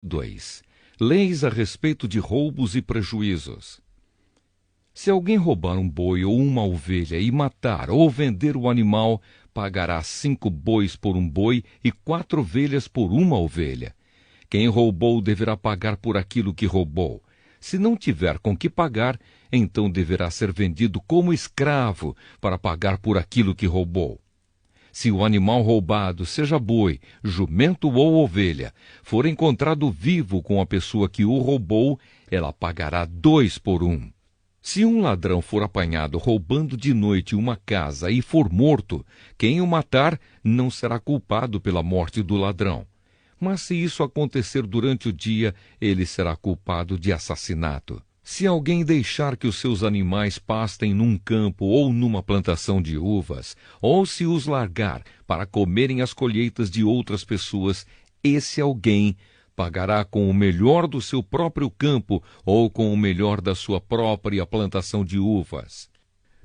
2. Leis a respeito de roubos e prejuízos. Se alguém roubar um boi ou uma ovelha e matar ou vender o animal, pagará 5 bois por um boi e 4 ovelhas por uma ovelha. Quem roubou deverá pagar por aquilo que roubou. Se não tiver com que pagar, então deverá ser vendido como escravo para pagar por aquilo que roubou. Se o animal roubado, seja boi, jumento ou ovelha, for encontrado vivo com a pessoa que o roubou, ela pagará 2 por 1. Se um ladrão for apanhado roubando de noite uma casa e for morto, quem o matar não será culpado pela morte do ladrão. Mas se isso acontecer durante o dia, ele será culpado de assassinato. Se alguém deixar que os seus animais pastem num campo ou numa plantação de uvas, ou se os largar para comerem as colheitas de outras pessoas, esse alguém pagará com o melhor do seu próprio campo ou com o melhor da sua própria plantação de uvas.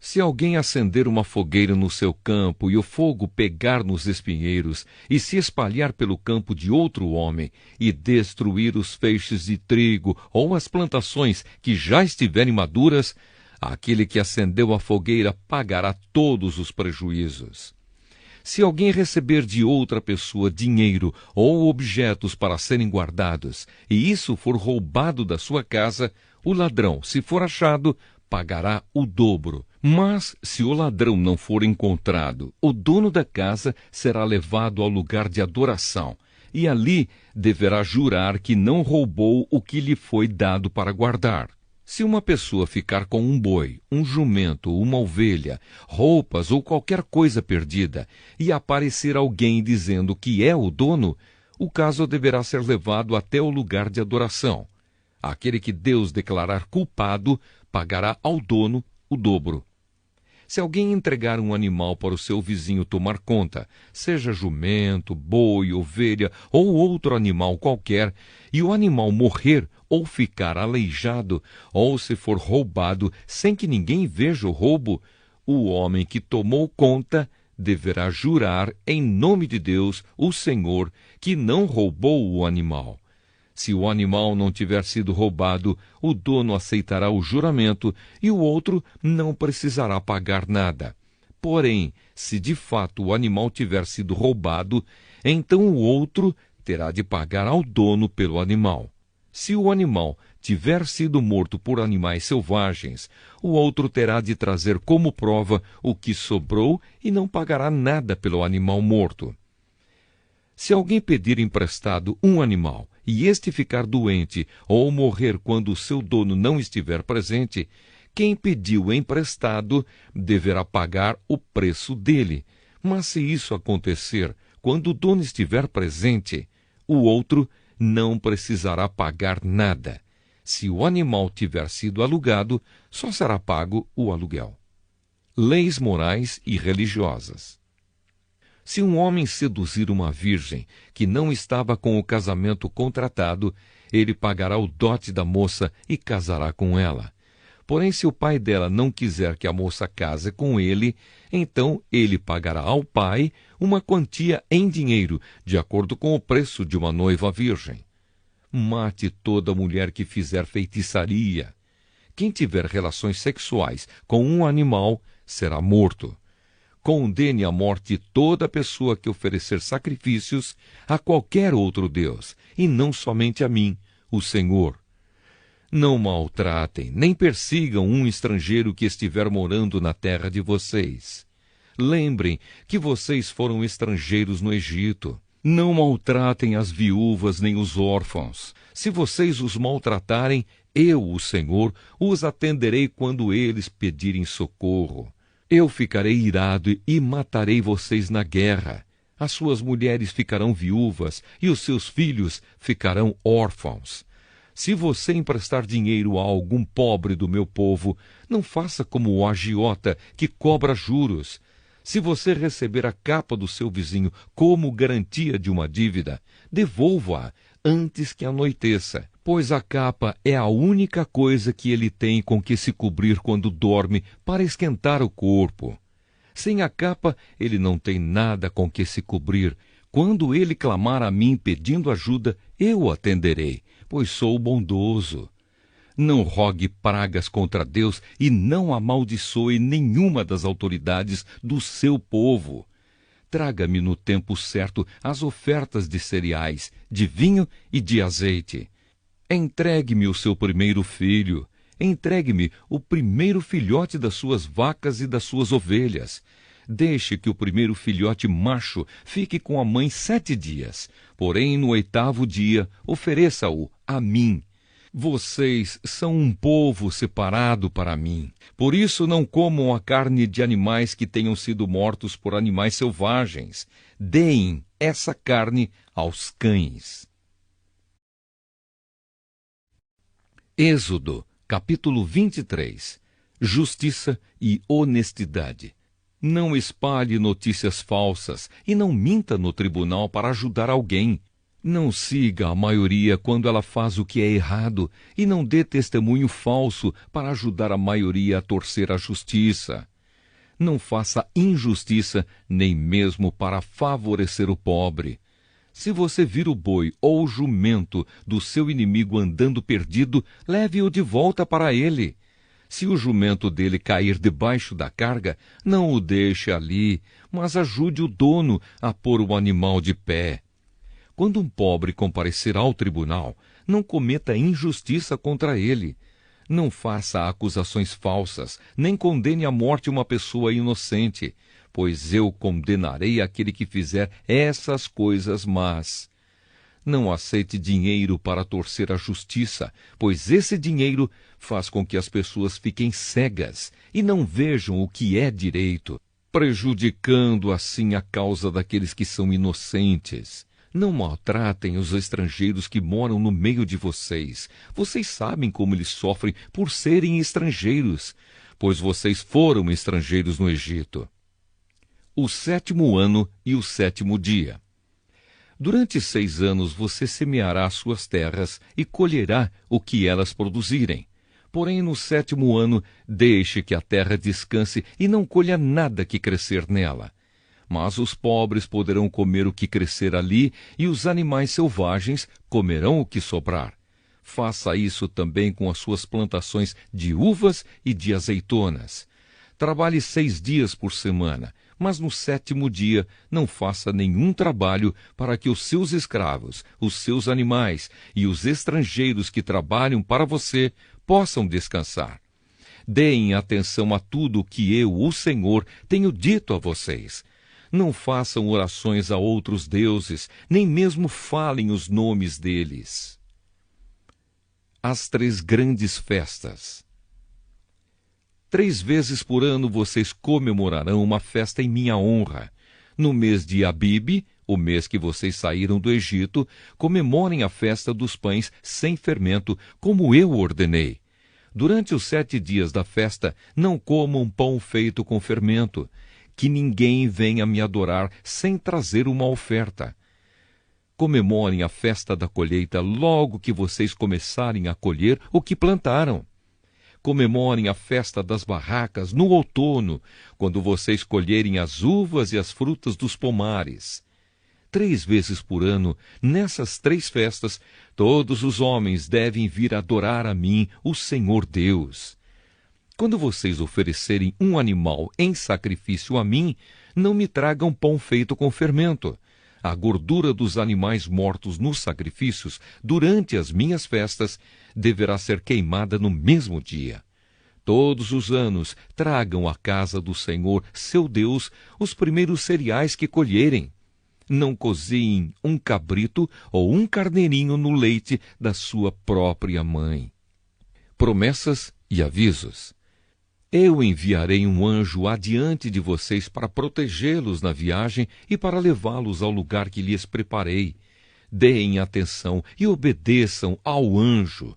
Se alguém acender uma fogueira no seu campo e o fogo pegar nos espinheiros e se espalhar pelo campo de outro homem e destruir os feixes de trigo ou as plantações que já estiverem maduras, aquele que acendeu a fogueira pagará todos os prejuízos. Se alguém receber de outra pessoa dinheiro ou objetos para serem guardados, e isso for roubado da sua casa, o ladrão, se for achado, pagará o dobro. Mas, se o ladrão não for encontrado, o dono da casa será levado ao lugar de adoração, e ali deverá jurar que não roubou o que lhe foi dado para guardar. Se uma pessoa ficar com um boi, um jumento, uma ovelha, roupas ou qualquer coisa perdida, e aparecer alguém dizendo que é o dono, o caso deverá ser levado até o lugar de adoração. Aquele que Deus declarar culpado pagará ao dono o dobro. Se alguém entregar um animal para o seu vizinho tomar conta, seja jumento, boi, ovelha ou outro animal qualquer, e o animal morrer ou ficar aleijado, ou se for roubado sem que ninguém veja o roubo, o homem que tomou conta deverá jurar em nome de Deus, o Senhor, que não roubou o animal. Se o animal não tiver sido roubado, o dono aceitará o juramento e o outro não precisará pagar nada. Porém, se de fato o animal tiver sido roubado, então o outro terá de pagar ao dono pelo animal. Se o animal tiver sido morto por animais selvagens, o outro terá de trazer como prova o que sobrou e não pagará nada pelo animal morto. Se alguém pedir emprestado um animal e este ficar doente ou morrer quando o seu dono não estiver presente, quem pediu emprestado deverá pagar o preço dele. Mas se isso acontecer quando o dono estiver presente, o outro não precisará pagar nada. Se o animal tiver sido alugado, só será pago o aluguel. Leis morais e religiosas. Se um homem seduzir uma virgem que não estava com o casamento contratado, ele pagará o dote da moça e casará com ela. Porém, se o pai dela não quiser que a moça case com ele, então ele pagará ao pai uma quantia em dinheiro, de acordo com o preço de uma noiva virgem. Mate toda mulher que fizer feitiçaria. Quem tiver relações sexuais com um animal será morto. Condene à morte toda pessoa que oferecer sacrifícios a qualquer outro Deus, e não somente a mim, o Senhor. Não maltratem, nem persigam um estrangeiro que estiver morando na terra de vocês. Lembrem que vocês foram estrangeiros no Egito. Não maltratem as viúvas nem os órfãos. Se vocês os maltratarem, eu, o Senhor, os atenderei quando eles pedirem socorro. Eu ficarei irado e matarei vocês na guerra. As suas mulheres ficarão viúvas e os seus filhos ficarão órfãos. Se você emprestar dinheiro a algum pobre do meu povo, não faça como o agiota que cobra juros. Se você receber a capa do seu vizinho como garantia de uma dívida, devolva-a antes que anoiteça, pois a capa é a única coisa que ele tem com que se cobrir quando dorme para esquentar o corpo. Sem a capa, ele não tem nada com que se cobrir, Quando ele clamar a mim pedindo ajuda, eu o atenderei, pois sou bondoso. Não rogue pragas contra Deus e não amaldiçoe nenhuma das autoridades do seu povo. Traga-me no tempo certo as ofertas de cereais, de vinho e de azeite. Entregue-me o seu primeiro filho. Entregue-me o primeiro filhote das suas vacas e das suas ovelhas. Deixe que o primeiro filhote macho fique com a mãe 7 dias. Porém, no 8º dia, ofereça-o a mim. Vocês são um povo separado para mim. Por isso não comam a carne de animais que tenham sido mortos por animais selvagens. Deem essa carne aos cães. Êxodo, capítulo 23. Justiça e honestidade. Não espalhe notícias falsas e não minta no tribunal para ajudar alguém. Não siga a maioria quando ela faz o que é errado e não dê testemunho falso para ajudar a maioria a torcer a justiça. Não faça injustiça nem mesmo para favorecer o pobre. Se você vir o boi ou o jumento do seu inimigo andando perdido, leve-o de volta para ele. Se o jumento dele cair debaixo da carga, não o deixe ali, mas ajude o dono a pôr o animal de pé. Quando um pobre comparecer ao tribunal, não cometa injustiça contra ele. Não faça acusações falsas, nem condene à morte uma pessoa inocente, pois eu condenarei aquele que fizer essas coisas más. Não aceite dinheiro para torcer a justiça, pois esse dinheiro faz com que as pessoas fiquem cegas e não vejam o que é direito, prejudicando assim a causa daqueles que são inocentes. Não maltratem os estrangeiros que moram no meio de vocês. Vocês sabem como eles sofrem por serem estrangeiros, pois vocês foram estrangeiros no Egito. O 7º ano e o 7º dia. Durante 6 anos você semeará suas terras e colherá o que elas produzirem. Porém, no 7º ano, deixe que a terra descanse e não colha nada que crescer nela. Mas os pobres poderão comer o que crescer ali, e os animais selvagens comerão o que sobrar. Faça isso também com as suas plantações de uvas e de azeitonas. Trabalhe 6 dias por semana, mas no 7º dia não faça nenhum trabalho para que os seus escravos, os seus animais e os estrangeiros que trabalham para você possam descansar. Deem atenção a tudo o que eu, o Senhor, tenho dito a vocês. Não façam orações a outros deuses, nem mesmo falem os nomes deles. As 3 grandes festas. 3 vezes por ano vocês comemorarão uma festa em minha honra. No mês de Abibe, o mês que vocês saíram do Egito, comemorem a festa dos pães sem fermento, como eu ordenei. Durante os 7 dias da festa, não comam pão feito com fermento. Que ninguém venha me adorar sem trazer uma oferta. Comemorem a festa da colheita logo que vocês começarem a colher o que plantaram. Comemorem a festa das barracas no outono, quando vocês colherem as uvas e as frutas dos pomares. 3 vezes por ano, nessas 3 festas, todos os homens devem vir adorar a mim, o Senhor Deus. Quando vocês oferecerem um animal em sacrifício a mim, não me tragam pão feito com fermento. A gordura dos animais mortos nos sacrifícios, durante as minhas festas, deverá ser queimada no mesmo dia. Todos os anos tragam à casa do Senhor, seu Deus, os primeiros cereais que colherem. Não cozinhem um cabrito ou um carneirinho no leite da sua própria mãe. Promessas e avisos. Eu enviarei um anjo adiante de vocês para protegê-los na viagem e para levá-los ao lugar que lhes preparei. Deem atenção e obedeçam ao anjo.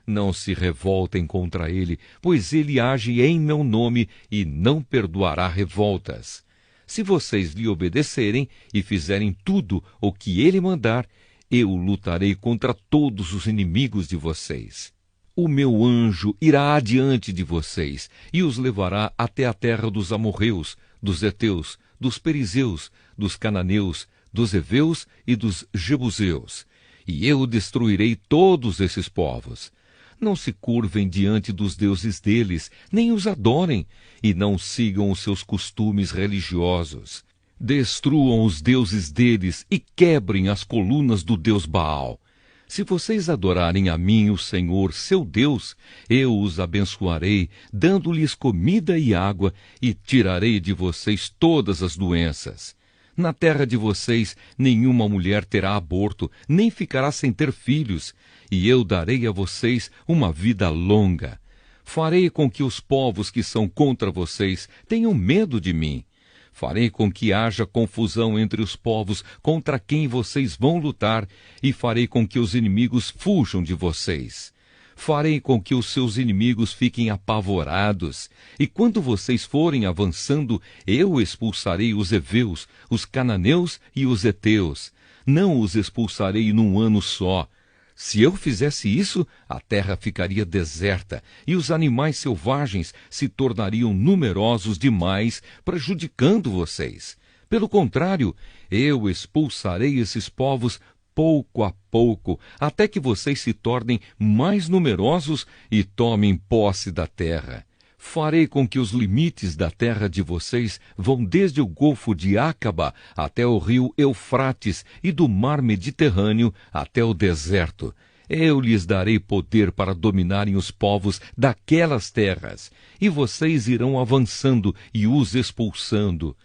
Não se revoltem contra ele, pois ele age em meu nome e não perdoará revoltas. Se vocês lhe obedecerem e fizerem tudo o que ele mandar, eu lutarei contra todos os inimigos de vocês. O meu anjo irá adiante de vocês e os levará até a terra dos amorreus, dos heteus, dos perizeus, dos cananeus, dos heveus e dos jebuseus, e eu destruirei todos esses povos. Não se curvem diante dos deuses deles, nem os adorem, e não sigam os seus costumes religiosos. Destruam os deuses deles e quebrem as colunas do deus Baal. Se vocês adorarem a mim, o Senhor, seu Deus, eu os abençoarei, dando-lhes comida e água, e tirarei de vocês todas as doenças. Na terra de vocês, nenhuma mulher terá aborto, nem ficará sem ter filhos, e eu darei a vocês uma vida longa. Farei com que os povos que são contra vocês tenham medo de mim. Farei com que haja confusão entre os povos contra quem vocês vão lutar, e farei com que os inimigos fujam de vocês. Farei com que os seus inimigos fiquem apavorados, e quando vocês forem avançando, eu expulsarei os heveus, os cananeus e os heteus. Não os expulsarei num ano só. Se eu fizesse isso, a terra ficaria deserta e os animais selvagens se tornariam numerosos demais, prejudicando vocês. Pelo contrário, eu expulsarei esses povos pouco a pouco, até que vocês se tornem mais numerosos e tomem posse da terra. Farei com que os limites da terra de vocês vão desde o Golfo de Acaba até o rio Eufrates e do mar Mediterrâneo até o deserto. Eu lhes darei poder para dominarem os povos daquelas terras, e vocês irão avançando e os expulsando.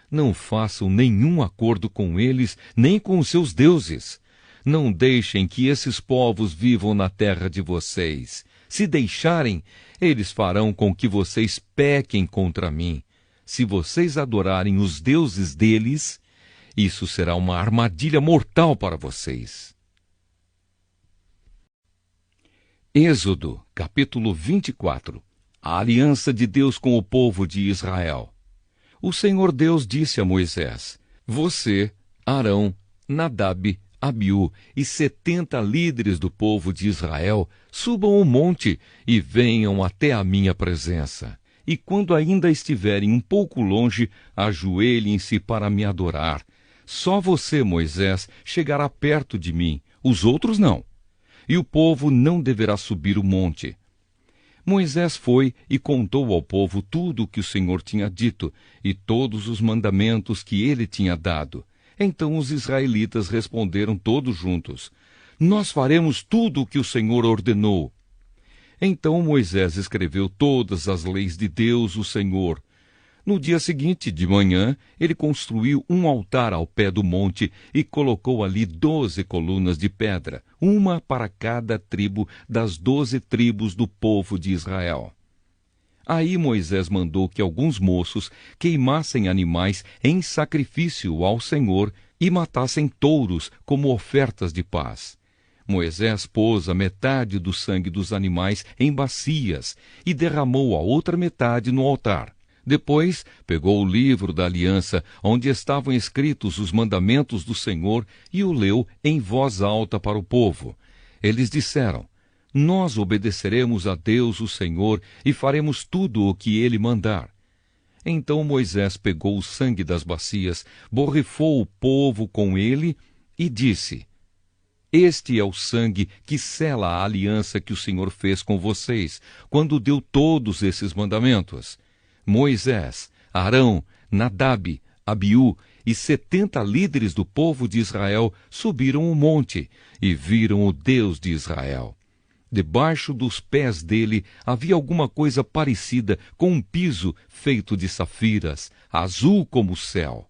Não façam nenhum acordo com eles, nem com os seus deuses. Não deixem que esses povos vivam na terra de vocês. Se deixarem, eles farão com que vocês pequem contra mim. Se vocês adorarem os deuses deles, isso será uma armadilha mortal para vocês. Êxodo, capítulo 24. A aliança de Deus com o povo de Israel. O Senhor Deus disse a Moisés: Você, Arão, Nadab, Abiú e 70 líderes do povo de Israel subam o monte e venham até a minha presença. E quando ainda estiverem um pouco longe, ajoelhem-se para me adorar. Só você, Moisés, chegará perto de mim, os outros não. E o povo não deverá subir o monte. Moisés foi e contou ao povo tudo o que o Senhor tinha dito e todos os mandamentos que ele tinha dado. Então os israelitas responderam todos juntos: Nós faremos tudo o que o Senhor ordenou. Então Moisés escreveu todas as leis de Deus, o Senhor. No dia seguinte, de manhã, ele construiu um altar ao pé do monte e colocou ali 12 colunas de pedra, uma para cada tribo das 12 tribos do povo de Israel. Aí Moisés mandou que alguns moços queimassem animais em sacrifício ao Senhor e matassem touros como ofertas de paz. Moisés pôs a metade do sangue dos animais em bacias e derramou a outra metade no altar. Depois pegou o livro da aliança, onde estavam escritos os mandamentos do Senhor, e o leu em voz alta para o povo. Eles disseram: Nós obedeceremos a Deus, o Senhor, e faremos tudo o que ele mandar. Então Moisés pegou o sangue das bacias, borrifou o povo com ele e disse: Este é o sangue que sela a aliança que o Senhor fez com vocês, quando deu todos esses mandamentos. Moisés, Arão, Nadab, Abiú e 70 líderes do povo de Israel subiram o monte e viram o Deus de Israel. Debaixo dos pés dele havia alguma coisa parecida com um piso feito de safiras, azul como o céu.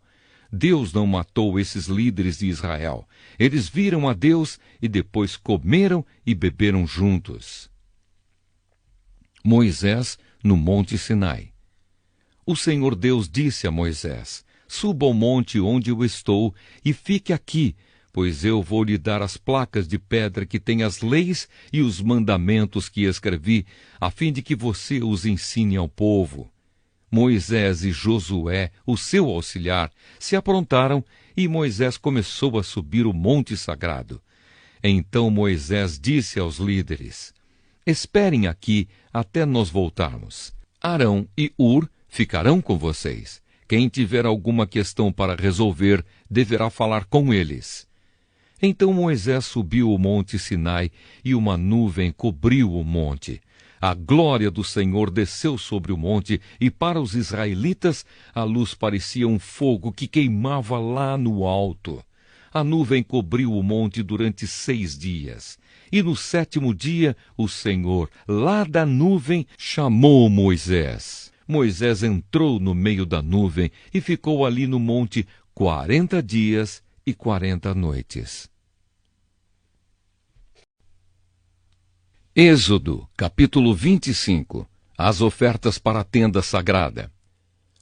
Deus não matou esses líderes de Israel. Eles viram a Deus e depois comeram e beberam juntos. Moisés no Monte Sinai. O Senhor Deus disse a Moisés: Suba ao monte onde eu estou e fique aqui, pois eu vou lhe dar as placas de pedra que têm as leis e os mandamentos que escrevi, a fim de que você os ensine ao povo. Moisés e Josué, o seu auxiliar, se aprontaram e Moisés começou a subir o monte sagrado. Então Moisés disse aos líderes: Esperem aqui até nós voltarmos. Arão e Hur ficarão com vocês. Quem tiver alguma questão para resolver, deverá falar com eles. Então Moisés subiu o monte Sinai, e uma nuvem cobriu o monte. A glória do Senhor desceu sobre o monte, e para os israelitas a luz parecia um fogo que queimava lá no alto. A nuvem cobriu o monte durante 6 dias. E no 7º dia, o Senhor, lá da nuvem, chamou Moisés. Moisés entrou no meio da nuvem e ficou ali no monte 40 dias e 40 noites. Êxodo, capítulo 25. As ofertas para a tenda sagrada.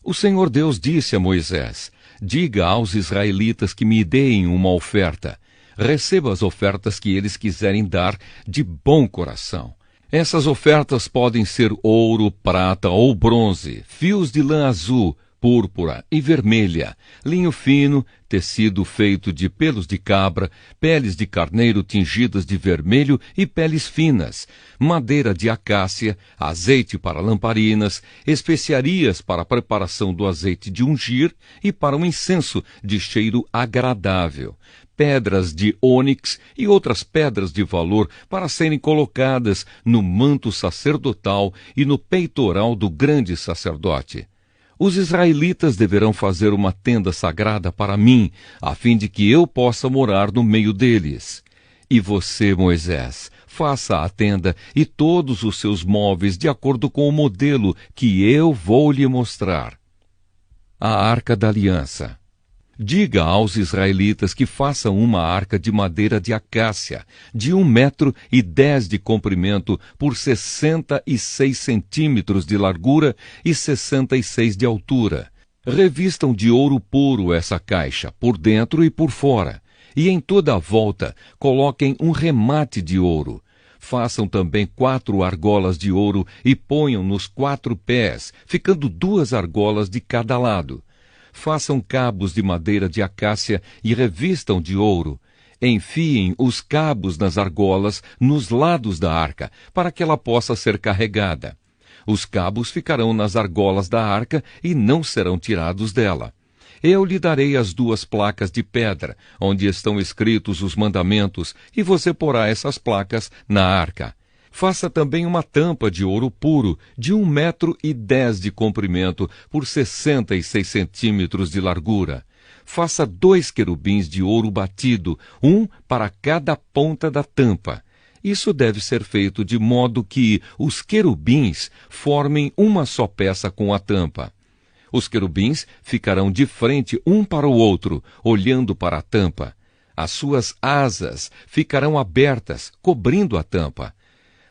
O Senhor Deus disse a Moisés: diga aos israelitas que me deem uma oferta. Receba as ofertas que eles quiserem dar de bom coração. Essas ofertas podem ser ouro, prata ou bronze, fios de lã azul, púrpura e vermelha, linho fino, tecido feito de pelos de cabra, peles de carneiro tingidas de vermelho e peles finas, madeira de acácia, azeite para lamparinas, especiarias para a preparação do azeite de ungir e para o incenso de cheiro agradável, pedras de ônix e outras pedras de valor para serem colocadas no manto sacerdotal e no peitoral do grande sacerdote. Os israelitas deverão fazer uma tenda sagrada para mim, a fim de que eu possa morar no meio deles. E você, Moisés, faça a tenda e todos os seus móveis de acordo com o modelo que eu vou lhe mostrar. A Arca da Aliança. Diga aos israelitas que façam uma arca de madeira de acácia, de 1,10 m de comprimento por 66 centímetros de largura e 66 de altura. Revistam de ouro puro essa caixa, por dentro e por fora, e em toda a volta coloquem um remate de ouro. Façam também 4 argolas de ouro e ponham nos 4 pés, ficando 2 argolas de cada lado. Façam cabos de madeira de acácia e revistam de ouro. Enfiem os cabos nas argolas nos lados da arca, para que ela possa ser carregada. Os cabos ficarão nas argolas da arca e não serão tirados dela. Eu lhe darei as 2 placas de pedra, onde estão escritos os mandamentos, e você porá essas placas na arca. Faça também uma tampa de ouro puro, de 1,10 m de comprimento por 66 centímetros de largura. Faça 2 querubins de ouro batido, um para cada ponta da tampa. Isso deve ser feito de modo que os querubins formem uma só peça com a tampa. Os querubins ficarão de frente um para o outro, olhando para a tampa. As suas asas ficarão abertas, cobrindo a tampa.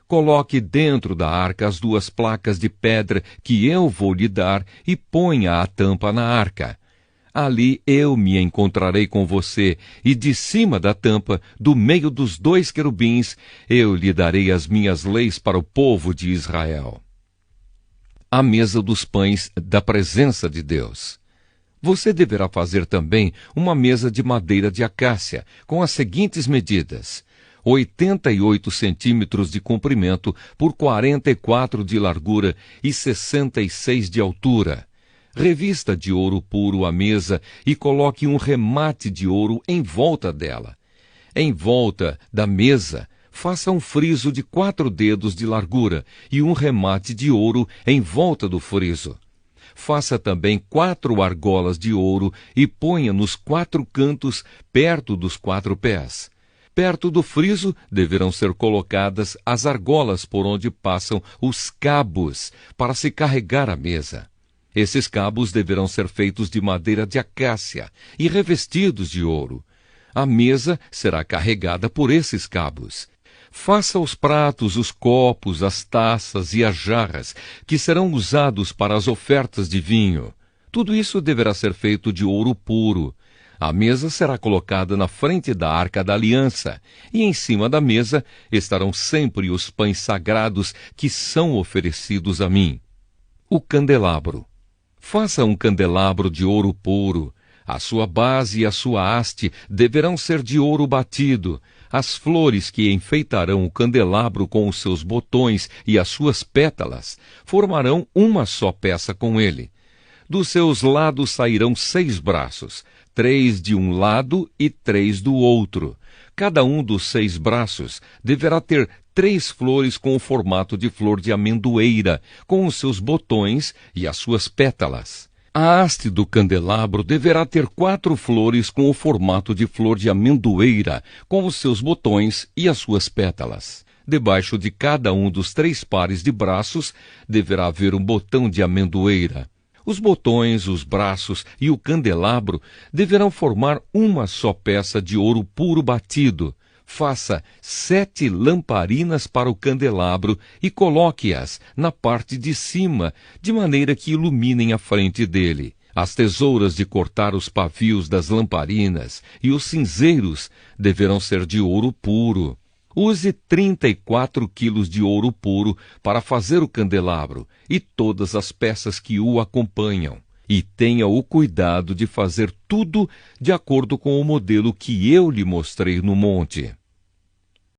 Coloque dentro da arca as 2 placas de pedra que eu vou lhe dar e ponha a tampa na arca. Ali eu me encontrarei com você, e de cima da tampa, do meio dos 2 querubins, eu lhe darei as minhas leis para o povo de Israel. A mesa dos pães da presença de Deus. Você deverá fazer também uma mesa de madeira de acácia, com as seguintes medidas: 88 centímetros de comprimento por 44 de largura e 66 de altura. Revista de ouro puro a mesa e coloque um remate de ouro em volta dela. Em volta da mesa, faça um friso de 4 dedos de largura e um remate de ouro em volta do friso. Faça também 4 argolas de ouro e ponha nos 4 cantos, perto dos 4 pés. Perto do friso deverão ser colocadas as argolas por onde passam os cabos para se carregar a mesa. Esses cabos deverão ser feitos de madeira de acácia e revestidos de ouro. A mesa será carregada por esses cabos. Faça os pratos, os copos, as taças e as jarras, que serão usados para as ofertas de vinho. Tudo isso deverá ser feito de ouro puro. A mesa será colocada na frente da Arca da Aliança, e em cima da mesa estarão sempre os pães sagrados que são oferecidos a mim. O candelabro. Faça um candelabro de ouro puro. A sua base e a sua haste deverão ser de ouro batido. As flores que enfeitarão o candelabro com os seus botões e as suas pétalas formarão uma só peça com ele. Dos seus lados sairão 6 braços, 3 de um lado e 3 do outro. Cada um dos 6 braços deverá ter 3 flores com o formato de flor de amendoeira, com os seus botões e as suas pétalas. A haste do candelabro deverá ter 4 flores com o formato de flor de amendoeira, com os seus botões e as suas pétalas. Debaixo de cada um dos 3 pares de braços deverá haver um botão de amendoeira. Os botões, os braços e o candelabro deverão formar uma só peça de ouro puro batido. Faça 7 lamparinas para o candelabro e coloque-as na parte de cima, de maneira que iluminem a frente dele. As tesouras de cortar os pavios das lamparinas e os cinzeiros deverão ser de ouro puro. Use 34 quilos de ouro puro para fazer o candelabro e todas as peças que o acompanham. E tenha o cuidado de fazer tudo de acordo com o modelo que eu lhe mostrei no monte.